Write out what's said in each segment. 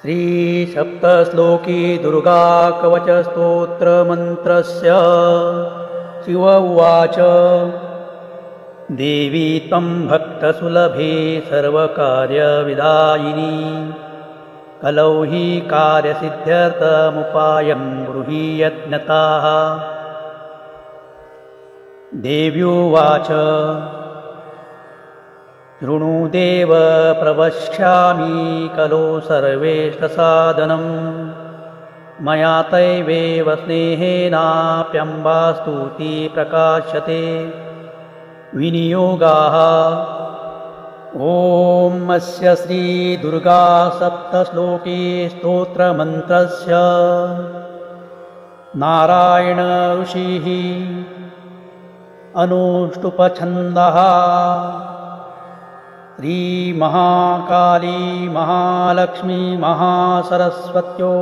श्रीसप्तश्लोकी दुर्गा कवचस्तोत्रमन्त्रस्य शिव उवाच। देवी त्वं भक्तसुलभे सर्वकार्यविदायिनी कलौ हि कार्यसिद्ध्यर्थमुपायं ब्रूहि यत्नतः। देव्युवाच शृणुदेव प्रवक्ष्यामि खलु सर्वेष्टसाधनं मया तैवेव स्नेहेनाप्यम्बास्तुति प्रकाश्यते विनियोगाः। ॐ अस्य श्री दुर्गा सप्तश्लोकी स्तोत्रमन्त्रस्य नारायण ऋषिः अनुष्टुप्छन्दः श्रीमहाकाली महालक्ष्मी महासरस्वत्यो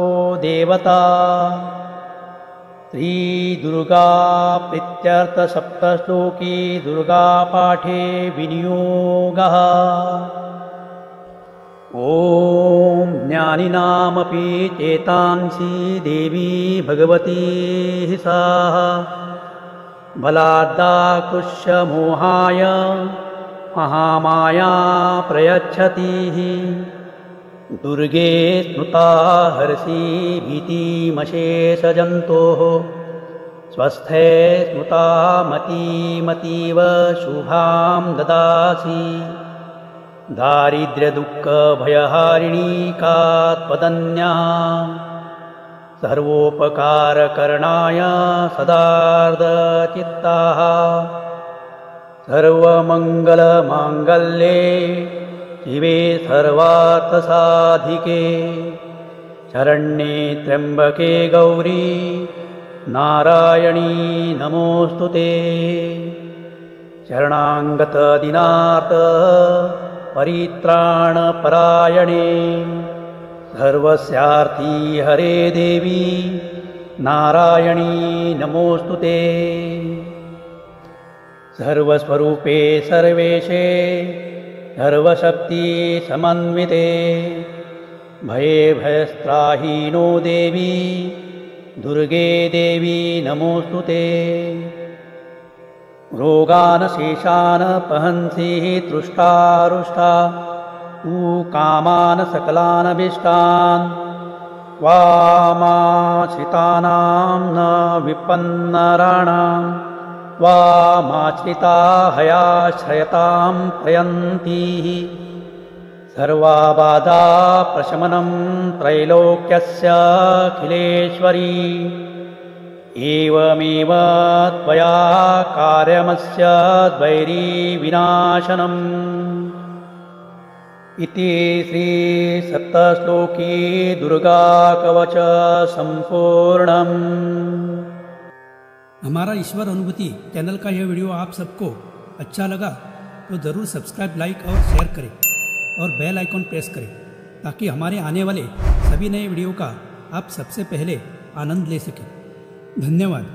देवता श्रीदुर्गा प्रीत्यर्थसप्तश्लोकी दुर्गापाठे विनियोगः। ॐ ज्ञानिनामपि चेतांसि देवी भगवती सा बलाद्दाकृष्य मोहाय महामाया प्रयच्छति। दुर्गे स्मृता हर्षि भीतिमशेषजन्तोः स्वस्थे स्मृता मतीमतीव शुभां ददासि। दारिद्र्यदुःखभयहारिणी का त्वदन्या सर्वोपकारकरणाय सदार्धचित्ताः। सर्वमङ्गलमाङ्गल्ये शिवे सर्वार्थसाधिके शरण्ये त्र्यम्बके गौरी नारायणी नमोऽस्तुते। शरणागतदीनार्थ परित्राणपरायणे सर्वस्यार्थी हरे देवी नारायणी नमोऽस्तुते। सर्वस्वरूपे सर्वेशे सर्वशक्ति समन्विते भये भयस्त्राहीनो देवी दुर्गे देवी नमोऽस्तुते। रोगान् शेषान् पहंसि तृष्टारुष्टा तु कामान् सकलान् अभीष्टान् वामाश्रितानां न विपन्नराणां वामाश्रिता हयाश्रयतां प्रयन्ति। सर्वबाधा प्रशमनं त्रैलोक्यस्य अखिलेश्वरी एवमेव त्वया कार्यमस्य द्वैरी विनाशनम्। इति श्री सप्तश्लोकी दुर्गा कवच संपूर्णम्। हमारा ईश्वर अनुभूति चैनल का यह वीडियो आप सबको अच्छा लगा तो ज़रूर सब्सक्राइब, लाइक और शेयर करें और बेल आइकॉन प्रेस करें ताकि हमारे आने वाले सभी नए वीडियो का आप सबसे पहले आनंद ले सकें। धन्यवाद।